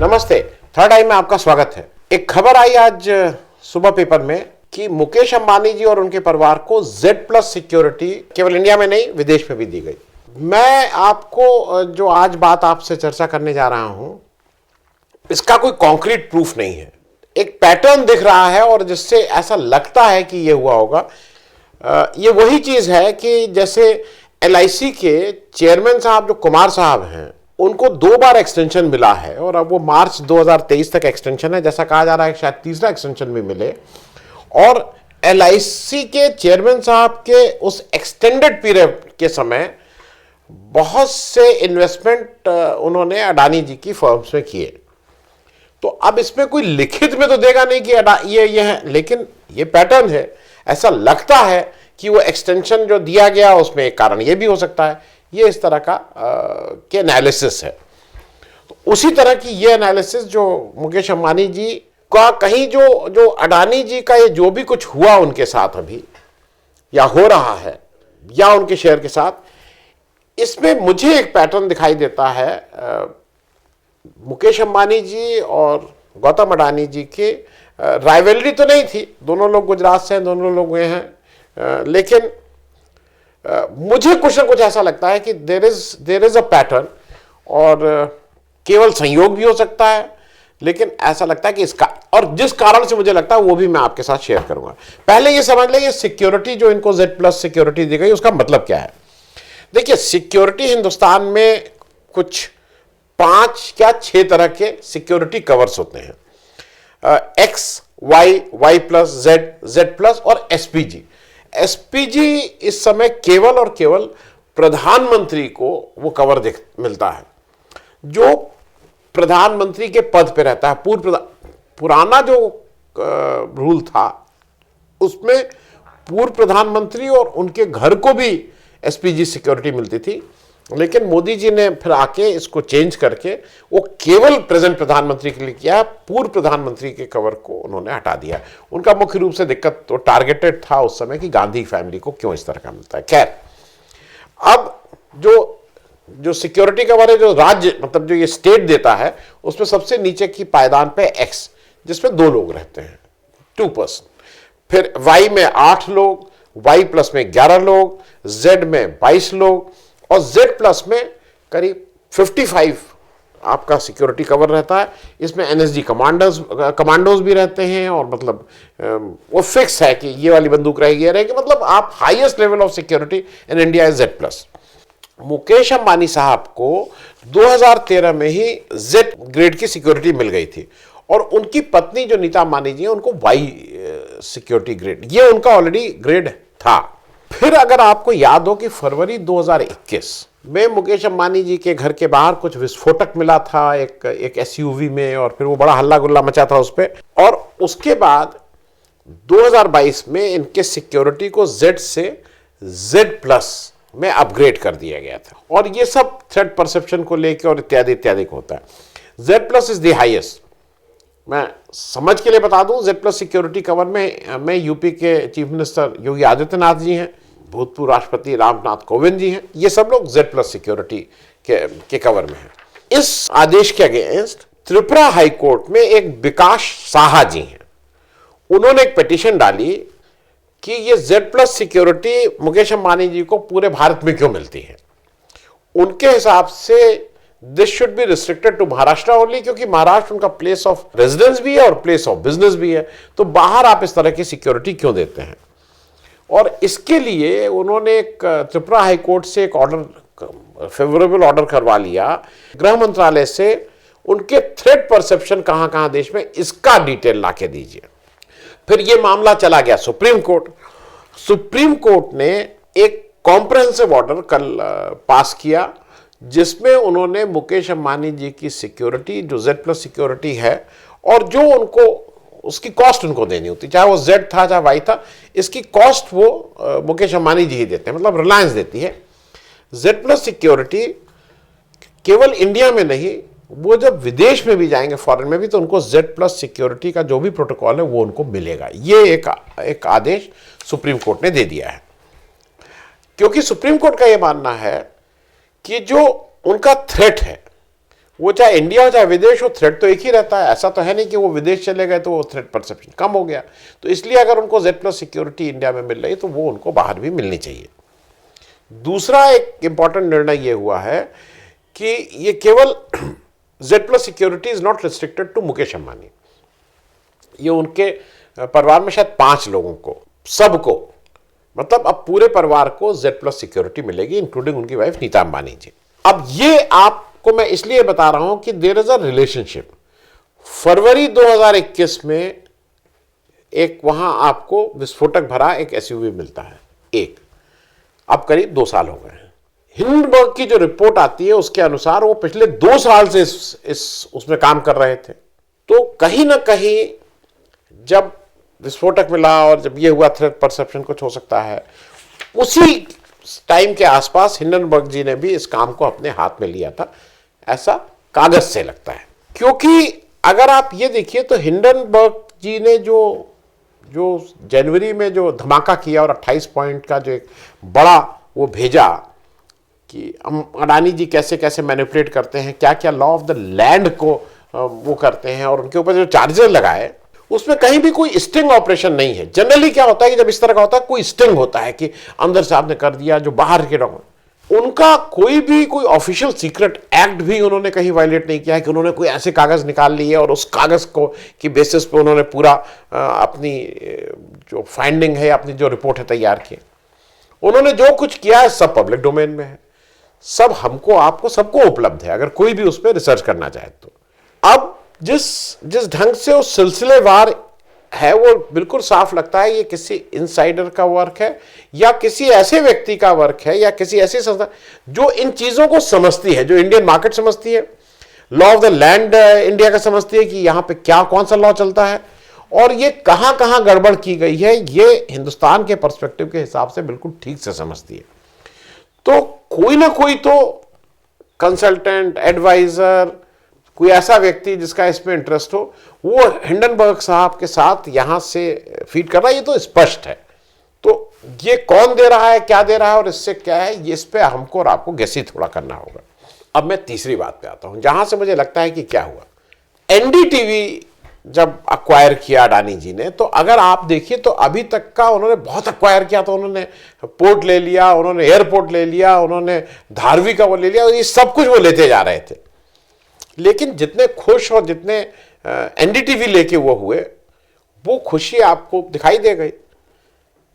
नमस्ते, थर्ड आई में आपका स्वागत है। एक खबर आई आज सुबह पेपर में कि मुकेश अंबानी जी और उनके परिवार को Z+ सिक्योरिटी केवल इंडिया में नहीं विदेश में भी दी गई। मैं आपको जो आज बात आपसे चर्चा करने जा रहा हूं, इसका कोई कॉन्क्रीट प्रूफ नहीं है। एक पैटर्न दिख रहा है और जिससे ऐसा लगता है कि ये हुआ होगा। ये वही चीज है कि जैसे LIC के चेयरमैन साहब जो कुमार साहब हैं, उनको 2 बार एक्सटेंशन मिला है और अब वो मार्च 2023 तक एक्सटेंशन है, जैसा कहा जा रहा है शायद तीसरा एक्सटेंशन भी मिले। और LIC के चेयरमैन साहब के उस एक्सटेंडेड पीरियड के समय बहुत से इन्वेस्टमेंट उन्होंने अडानी जी की फर्म्स में किए। तो अब इसमें कोई लिखित में तो देगा नहीं कि ये है, लेकिन ये पैटर्न है। ऐसा लगता है कि वो एक्सटेंशन जो दिया गया उसमें एक कारण ये भी हो सकता है। ये इस तरह का के एनालिसिस है। तो उसी तरह की ये एनालिसिस जो मुकेश अंबानी जी का कहीं जो अडानी जी का ये जो भी कुछ हुआ उनके साथ अभी या हो रहा है या उनके शेयर के साथ, इसमें मुझे एक पैटर्न दिखाई देता है। मुकेश अंबानी जी और गौतम अडानी जी के राइवलरी तो नहीं थी, दोनों लोग गुजरात से हैं, दोनों लोग हुए हैं, लेकिन मुझे कुछ ना कुछ ऐसा लगता है कि देर इज अ पैटर्न। और केवल संयोग भी हो सकता है, लेकिन ऐसा लगता है कि इसका, और जिस कारण से मुझे लगता है वो भी मैं आपके साथ शेयर करूंगा। पहले ये समझ लें, ये सिक्योरिटी जो इनको Z+ सिक्योरिटी दी गई उसका मतलब क्या है। देखिए, सिक्योरिटी हिंदुस्तान में कुछ 5 या 6 तरह के सिक्योरिटी कवर्स होते हैं। X, Y, Y+, Z, Z+ और SPG इस समय केवल और केवल प्रधानमंत्री को वो कवर मिलता है जो प्रधानमंत्री के पद पे रहता है। पुराना जो रूल था उसमें पूर्व प्रधानमंत्री और उनके घर को भी SPG सिक्योरिटी मिलती थी, लेकिन मोदी जी ने फिर आके इसको चेंज करके वो केवल प्रेजेंट प्रधानमंत्री के लिए किया। पूर्व प्रधानमंत्री के कवर को उन्होंने हटा दिया। उनका मुख्य रूप से दिक्कत तो टारगेटेड था उस समय कि गांधी फैमिली को क्यों इस तरह का मिलता है। खैर, अब जो सिक्योरिटी कवर है, जो राज्य मतलब जो ये स्टेट देता है, उसमें सबसे नीचे की पायदान पे X, जिसमें 2 लोग रहते हैं, 2 पर्सन। फिर Y में 8 लोग, Y+ में 11 लोग, Z में 22 लोग और Z+ में करीब 55 आपका सिक्योरिटी कवर रहता है। इसमें NSG कमांडोज भी रहते हैं और मतलब वो फिक्स है कि ये वाली बंदूक रहेगी, मतलब आप highest level of security in India is Z+। Mukesh Ambani साहब को 2013 में ही Z ग्रेड की सिक्योरिटी मिल गई थी और उनकी पत्नी जो नीता अंबानी जी हैं उनको Y सिक्योरिटी ग्रेड, ये उनका ऑलरेडी ग्रेड था। फिर अगर आपको याद हो कि फरवरी 2021 में मुकेश अंबानी जी के घर के बाहर कुछ विस्फोटक मिला था एक SUV में, और फिर वो बड़ा हल्ला गुल्ला मचा था उस पर, और उसके बाद 2022 में इनके सिक्योरिटी को Z से Z+ में अपग्रेड कर दिया गया था। और ये सब थ्रेट परसेप्शन को लेकर और इत्यादि इत्यादि को होता है। Z+ is the highest. मैं समझ के लिए बता दूं, Z+ सिक्योरिटी कवर में यूपी के चीफ मिनिस्टर योगी आदित्यनाथ जी हैं, भूतपूर्व राष्ट्रपति रामनाथ कोविंद जी हैं, ये सब लोग Z+ सिक्योरिटी के कवर में हैं। इस आदेश के अगेंस्ट त्रिपुरा हाई कोर्ट में एक विकास साहा जी हैं, उन्होंने एक पिटीशन डाली कि ये Z+ सिक्योरिटी मुकेश अंबानी जी को पूरे भारत में क्यों मिलती है। उनके हिसाब से this should be restricted to Maharashtra only, क्योंकि महाराष्ट्र उनका प्लेस ऑफ रेजिडेंस भी है और प्लेस ऑफ बिजनेस भी है, तो बाहर आप इस तरह की सिक्योरिटी क्यों देते हैं। और इसके लिए उन्होंने एक त्रिपुरा हाई कोर्ट से एक ऑर्डर, फेवरेबल ऑर्डर करवा लिया गृह मंत्रालय से, उनके थ्रेट परसेप्शन कहां कहां देश में, इसका डिटेल ला के दीजिए। फिर यह मामला चला गया सुप्रीम कोर्ट। सुप्रीम कोर्ट ने एक कॉम्प्रिहेंसिव ऑर्डर कल पास किया, जिसमें उन्होंने मुकेश अंबानी जी की सिक्योरिटी जो Z+ सिक्योरिटी है और जो उनको उसकी कॉस्ट उनको देनी होती, चाहे वो Z था चाहे Y था, इसकी कॉस्ट वो मुकेश अंबानी जी ही देते हैं, मतलब रिलायंस देती है। Z+ सिक्योरिटी केवल इंडिया में नहीं, वो जब विदेश में भी जाएंगे, फॉरेन में भी, तो उनको Z+ सिक्योरिटी का जो भी प्रोटोकॉल है वो उनको मिलेगा। ये एक आदेश सुप्रीम कोर्ट ने दे दिया है, क्योंकि सुप्रीम कोर्ट का ये मानना है कि जो उनका थ्रेट है वो चाहे इंडिया हो चाहे विदेश हो, थ्रेट तो एक ही रहता है। ऐसा तो है नहीं कि वो विदेश चले गए तो वो थ्रेट परसेप्शन कम हो गया। तो इसलिए अगर उनको Z+ सिक्योरिटी इंडिया में मिल रही तो वो उनको बाहर भी मिलनी चाहिए। दूसरा एक इंपॉर्टेंट निर्णय ये हुआ है कि ये केवल Z+ security is not restricted to Mukesh Ambani. ये उनके परिवार में शायद 5 लोगों को, सबको, मतलब अब पूरे परिवार को Z+ सिक्योरिटी मिलेगी, इंक्लूडिंग उनकी वाइफ नीता अंबानी जी। अब ये आपको मैं इसलिए बता रहा हूं कि देयर इज अ रिलेशनशिप। फरवरी 2021 में एक वहां आपको विस्फोटक भरा एक SUV मिलता है एक, अब करीब 2 साल हो गए हैं। हिंडनबर्ग की जो रिपोर्ट आती है उसके अनुसार वो पिछले 2 साल से उसमें काम कर रहे थे। तो कहीं ना कहीं जब विस्फोटक मिला और जब ये हुआ थ्रेट परसेप्शन कुछ हो सकता है, उसी टाइम के आसपास हिंडनबर्ग जी ने भी इस काम को अपने हाथ में लिया था, ऐसा कागज से लगता है। क्योंकि अगर आप ये देखिए तो हिंडनबर्ग जी ने जो जनवरी में जो धमाका किया और 28 पॉइंट का जो एक बड़ा वो भेजा कि अडानी जी कैसे कैसे मैनिपुलेट करते हैं, क्या क्या लॉ ऑफ द लैंड को वो करते हैं, और उनके ऊपर जो चार्जेस लगाए उसमें कहीं भी कोई स्टिंग ऑपरेशन नहीं है। जनरली क्या होता है कि जब इस तरह का होता है कोई स्टिंग होता है कि अंदर से आपने कर दिया, जो बाहर के डॉक्यूमेंट, उनका कोई ऑफिशियल सीक्रेट एक्ट भी उन्होंने कहीं वायलेट नहीं किया है कि उन्होंने कोई ऐसे कागज निकाल लिए और उस कागज को की बेसिस पे उन्होंने पूरा अपनी जो फाइंडिंग है, अपनी जो रिपोर्ट है तैयार की। उन्होंने जो कुछ किया है सब पब्लिक डोमेन में है, सब हमको आपको सबको उपलब्ध है अगर कोई भी उस पर रिसर्च करना चाहे तो। अब जिस ढंग से वो सिलसिलेवार है वो बिल्कुल साफ लगता है ये किसी इनसाइडर का वर्क है या किसी ऐसे व्यक्ति का वर्क है या किसी ऐसी संस्था जो इन चीजों को समझती है, जो इंडियन मार्केट समझती है, law of the land India का समझती है कि यहां पे क्या कौन सा लॉ चलता है और ये कहां कहां गड़बड़ की गई है, ये हिंदुस्तान के पर्सपेक्टिव के हिसाब से बिल्कुल ठीक से समझती है। तो कोई ना कोई तो कंसल्टेंट, एडवाइजर, कोई ऐसा व्यक्ति जिसका इसमें इंटरेस्ट हो, वो हिंडनबर्ग साहब के साथ यहां से फीड कर रहा है, ये तो स्पष्ट है। तो ये कौन दे रहा है, क्या दे रहा है और इससे क्या है, ये इस पे हमको और आपको गैसी थोड़ा करना होगा। अब मैं तीसरी बात पे आता हूं जहां से मुझे लगता है कि क्या हुआ। NDTV जब अक्वायर किया अडानी जी ने, तो अगर आप देखिए तो अभी तक का उन्होंने बहुत अक्वायर किया। तो उन्होंने पोर्ट ले लिया, उन्होंने एयरपोर्ट ले लिया, उन्होंने धारवी का वो ले लिया, और ये सब कुछ वो लेते जा रहे थे। लेकिन जितने खुश और जितने NDTV लेके वो हुए, वो खुशी आपको दिखाई दे गई।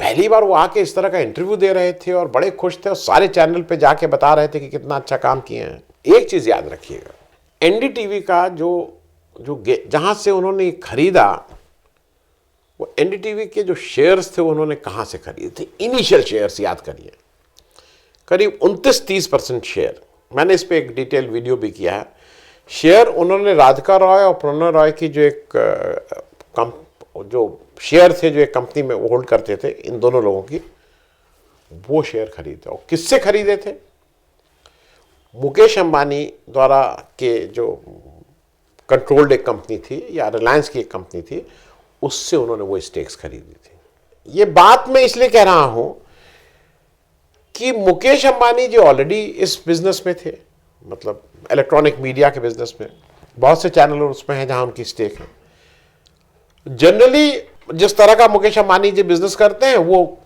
पहली बार वो आके इस तरह का इंटरव्यू दे रहे थे और बड़े खुश थे और सारे चैनल पे जाके बता रहे थे कि कितना अच्छा काम किए हैं। एक चीज याद रखिएगा, NDTV का जो जहां से उन्होंने खरीदा, वो NDTV के जो शेयर्स थे उन्होंने कहां से खरीदे थे, इनिशियल शेयर्स याद करिए, करीब 29-30% शेयर। मैंने इस पे एक डिटेल वीडियो भी किया है। शेयर उन्होंने राधिका रॉय और प्रणय रॉय की जो जो शेयर थे जो एक कंपनी में होल्ड करते थे, इन दोनों लोगों की, वो शेयर खरीदे। और किससे खरीदे थे? मुकेश अंबानी द्वारा के जो कंट्रोल्ड एक कंपनी थी या रिलायंस की एक कंपनी थी, उससे उन्होंने वो स्टेक्स खरीदी थी। ये बात मैं इसलिए कह रहा हूं कि मुकेश अंबानी जो ऑलरेडी इस बिजनेस में थे, मतलब इलेक्ट्रॉनिक मीडिया के बिजनेस में, बहुत से चैनल उसमें हैं जहां उनकी स्टेक है। जनरली जिस तरह का मुकेश अंबानी जी बिजनेस करते हैं, वो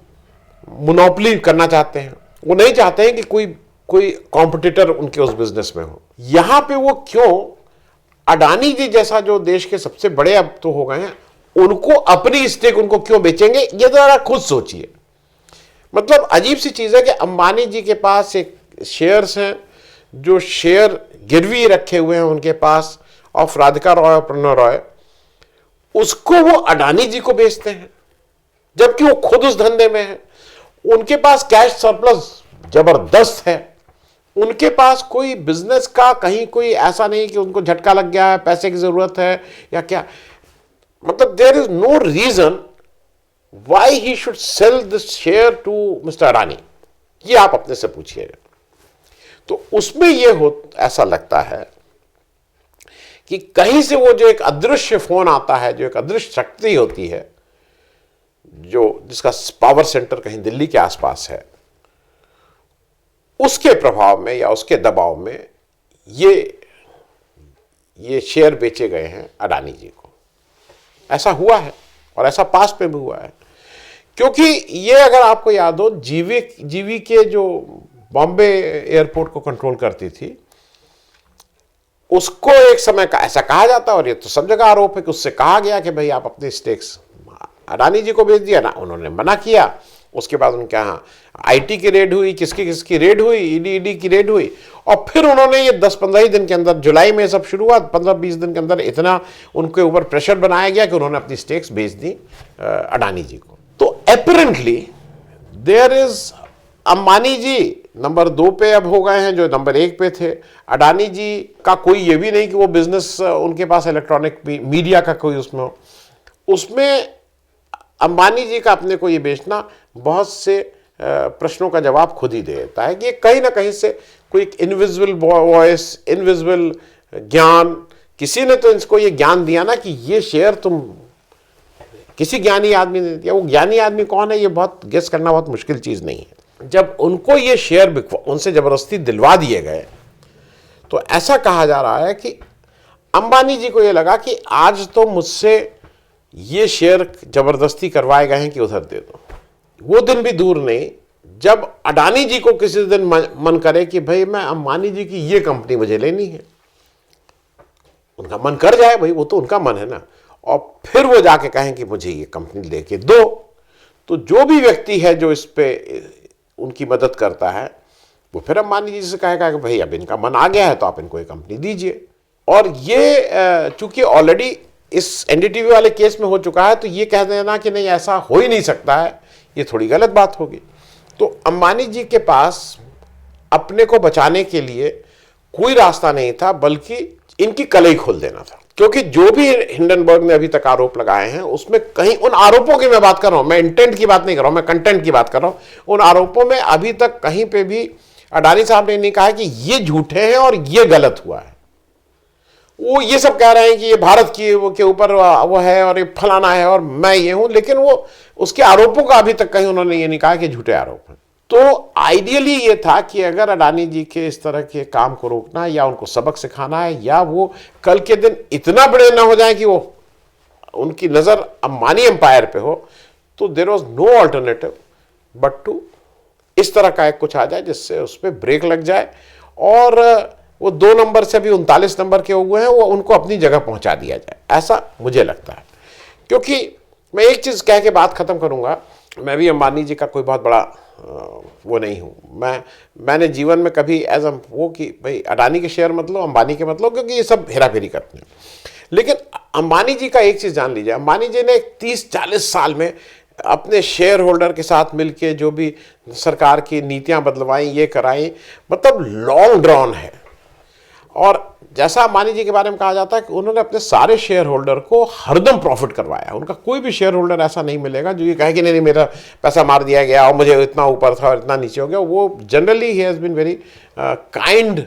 मोनोपोली करना चाहते हैं। वो नहीं चाहते हैं कि कोई कॉम्पिटिटर उनके उस बिजनेस में हो। यहां पे वो क्यों अडानी जी जैसा जो देश के सबसे बड़े अब तो हो गए हैं, उनको अपनी स्टेक उनको क्यों बेचेंगे, ये जरा खुद सोचिए। मतलब अजीब सी चीज है कि अंबानी जी के पास एक शेयर्स हैं, जो शेयर गिरवी रखे हुए हैं उनके पास ऑफ राधिका रॉय और प्रणय रॉय, उसको वो अडानी जी को बेचते हैं, जबकि वो खुद उस धंधे में है। उनके पास कैश सरप्लस जबरदस्त है, उनके पास कोई बिजनेस का कहीं कोई ऐसा नहीं कि उनको झटका लग गया है, पैसे की जरूरत है या क्या। मतलब there is no reason why he should sell this share to mister Adani, ये आप अपने से पूछिएगा। तो उसमें ये ऐसा लगता है कि कहीं से वो जो एक अदृश्य फोन आता है, जो एक अदृश्य शक्ति होती है, जिसका पावर सेंटर कहीं दिल्ली के आसपास है, उसके प्रभाव में या उसके दबाव में ये ये शेयर बेचे गए हैं अडानी जी को। ऐसा हुआ है और ऐसा पास्ट में भी हुआ है, क्योंकि ये अगर आपको याद हो, जीवी के जो बॉम्बे एयरपोर्ट को कंट्रोल करती थी, उसको एक समय का ऐसा कहा जाता, और ये तो सब जगह आरोप है कि उससे कहा गया कि भाई आप अपने स्टेक्स अडानी जी को बेच दिया ना, उन्होंने मना किया। उसके बाद उनके यहाँ आईटी की रेड हुई, किसकी रेड हुई, ईडी की रेड हुई, और फिर उन्होंने ये 10-15 ही दिन के अंदर, जुलाई में सब शुरू हुआ, 15-20 दिन के अंदर इतना उनके ऊपर प्रेशर बनाया गया कि उन्होंने अपनी स्टेक्स बेच दी अडानी जी को। तो apparently there is, Ambani ji number 2 पे अब हो गए हैं जो नंबर 1 पे थे। अडानी जी का कोई ये भी नहीं कि वो बिजनेस उनके पास इलेक्ट्रॉनिक मीडिया का कोई उसमें हो, उसमें अंबानी जी का अपने को ये बेचना बहुत से प्रश्नों का जवाब खुद ही दे देता है कि कहीं ना कहीं से कोई एक इनविजिबल वॉइस, इनविजिबल ज्ञान, किसी ने तो इसको ये ज्ञान दिया ना कि ये शेयर तुम, किसी ज्ञानी आदमी ने दिया। वो ज्ञानी आदमी कौन है ये बहुत गेस करना बहुत मुश्किल चीज नहीं है। जब उनको ये शेयर उनसे जबरदस्ती दिलवा दिए गए, तो ऐसा कहा जा रहा है कि अंबानी जी को ये लगा कि आज तो मुझसे ये शेयर जबरदस्ती करवाए गए हैं कि उधर दे दो। वो दिन भी दूर नहीं जब अडानी जी को किसी दिन मन करे कि भाई मैं अंबानी जी की ये कंपनी मुझे लेनी है, उनका मन कर जाए, भाई वो तो उनका मन है ना, और फिर वो जाके कहें कि मुझे ये कंपनी लेके दो, तो जो भी व्यक्ति है जो इस पे उनकी मदद करता है, वो फिर अंबानी जी से कहेगा कि भाई अब इनका मन आ गया है तो आप इनको ये कंपनी दीजिए। और ये चूंकि ऑलरेडी इस एनडीटीवी वाले केस में हो चुका है, तो ये कह देना कि नहीं ऐसा हो ही नहीं सकता है, ये थोड़ी गलत बात होगी। तो अंबानी जी के पास अपने को बचाने के लिए कोई रास्ता नहीं था, बल्कि इनकी कलई खोल देना था। क्योंकि जो भी हिंडनबर्ग ने अभी तक आरोप लगाए हैं, उसमें कहीं, उन आरोपों की मैं बात कर रहा हूं, मैं इंटेंट की बात नहीं कर रहा हूं, मैं कंटेंट की बात कर रहा हूं। उन आरोपों में अभी तक कहीं पे भी अडानी साहब ने नहीं कहा कि ये झूठे हैं और ये गलत हुआ है। वो ये सब कह रहे हैं कि ये भारत की वो के ऊपर वो है और ये फलाना है और मैं ये हूं, लेकिन वो उसके आरोपों का अभी तक कहीं उन्होंने ये नहीं कहा कि झूठे आरोप हैं। तो आइडियली ये था कि अगर अडानी जी के इस तरह के काम को रोकना है, या उनको सबक सिखाना है, या वो कल के दिन इतना बड़े ना हो जाए कि वो उनकी नजर अंबानी एम्पायर पे हो, तो there was no alternative but to इस तरह का एक कुछ आ जाए जिससे उस पर ब्रेक लग जाए, और वो 2 नंबर से भी 39 नंबर के हुए हैं, वो उनको अपनी जगह पहुंचा दिया जाए, ऐसा मुझे लगता है। क्योंकि मैं एक चीज कह के बात खत्म करूंगा, मैं भी अंबानी जी का कोई बहुत बड़ा वो नहीं हूं। मैंने जीवन में कभी एज वो कि भाई अडानी के शेयर मत लो, अंबानी के मत लो, क्योंकि ये सब हेराफेरी करते हैं। लेकिन अंबानी जी का एक चीज जान लीजिए, अंबानी जी ने 30-40 साल में अपने शेयर होल्डर के साथ मिलके जो भी सरकार की नीतियां बदलवाई, ये कराई, मतलब लॉन्ग ड्रॉन है। और जैसा अंबानी जी के बारे में कहा जाता है कि उन्होंने अपने सारे शेयर होल्डर को हरदम प्रॉफिट करवाया। उनका कोई भी शेयर होल्डर ऐसा नहीं मिलेगा जो ये कहे कि नहीं मेरा पैसा मार दिया गया और मुझे इतना ऊपर था और इतना नीचे हो गया। वो generally he has been very kind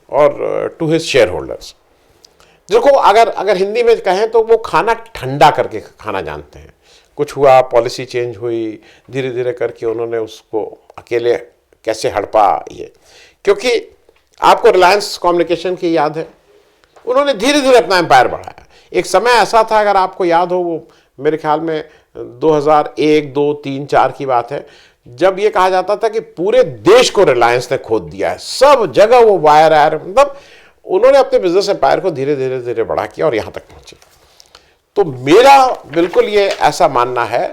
और टू हिज शेयर होल्डर्स, जिसको अगर हिंदी में कहें तो वो खाना ठंडा करके खाना जानते हैं। कुछ हुआ, पॉलिसी चेंज हुई, धीरे धीरे करके उन्होंने उसको अकेले कैसे हड़पा, ये क्योंकि आपको रिलायंस कम्युनिकेशन की याद है, उन्होंने धीरे धीरे अपना एम्पायर बढ़ाया। एक समय ऐसा था, अगर आपको याद हो, वो मेरे ख्याल में 2001, 2, 3, 4 की बात है, जब ये कहा जाता था कि पूरे देश को रिलायंस ने खोद दिया है, सब जगह वो वायर आयर, मतलब उन्होंने अपने बिजनेस एम्पायर को धीरे धीरे धीरे बढ़ा किया और यहां तक पहुंचे। तो मेरा बिल्कुल ये ऐसा मानना है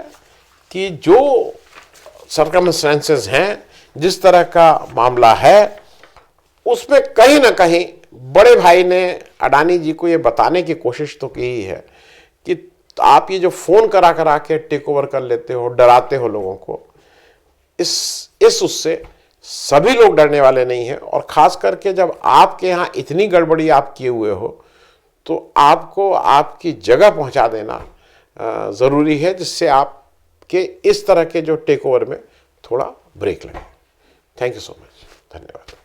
कि जो सर्कमस्टेंसेस हैं, जिस तरह का मामला है, उसमें कहीं ना कहीं बड़े भाई ने अडानी जी को ये बताने की कोशिश तो की ही है कि आप ये जो फोन करा करा के टेक ओवर कर लेते हो, डराते हो लोगों को, इस उससे सभी लोग डरने वाले नहीं हैं। और खास करके जब आपके यहाँ इतनी गड़बड़ी आप किए हुए हो, तो आपको आपकी जगह पहुंचा देना ज़रूरी है, जिससे आपके इस तरह के जो टेक ओवर में थोड़ा ब्रेक लगे। थैंक यू सो मच, धन्यवाद।